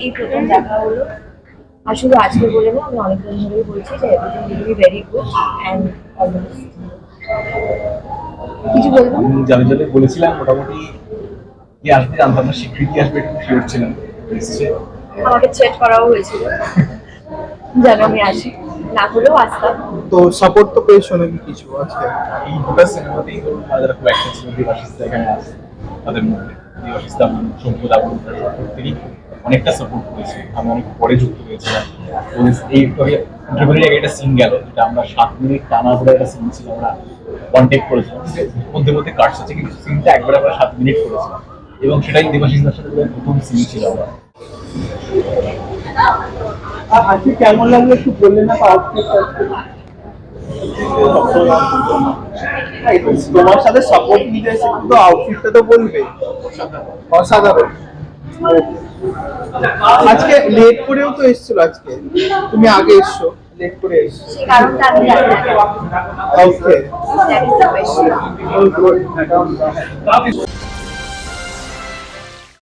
এই প্রথম দেখা হলো, আর শুধু আজকে বলে না, আমি অনেকদিন ধরেই বলছি যে everything will be very good and all the best. কিছু বলবো? আমি যাদের বলেছিলাম মোটামুটি কি আসবে জানতাম না, স্বীকৃতি আসবে একটু শিওর ছিলাম। এসছে, আমাকে থ্রেট করাও হয়েছিল যেন আমি আসি, না হলেও আসতাম। তো সাপোর্ট তো পেয়েছো নাকি কিছু আজকে? এই দুটো সিনেমাতেই ধরুন যারা খুব একটা ছিল, দেবাশিসদা এখানে আছে, তাদের মধ্যে দেবাশিসদা শঙ্কুদা প্রত্যেকেই অনেকটা সাপোর্ট করেছে। আমি অনেক পরে যুক্ত হয়েছিলাম। তো এই ইন্টারভিউয়ের আগে একটা সিন গেল, যেটা আমরা 7 মিনিট টানা ধরে একটা সিন ছিল, আমরা কন্টেক্ট করেছিলাম, মধ্যে মধ্যে কাটস আছে, কিন্তু সিনটা একবারে আমরা 7 মিনিট করেছিলাম, এবং সেটাই দেবাশিসদার সাথে প্রথম সিন ছিল আমার। আজকে কেমন লাগলো একটু বললে না? তোমার সাথে সাপোর্ট নিতে এসে কিন্তু আউটফিটটা তো বলবে অসাধারণ। আজকে লেট করেও তো এসেছিল, আজকে তুমি আগে এসছো, লেট করে এসছো। সেই কারণটা আমি জানি না। ওকে, That is the question.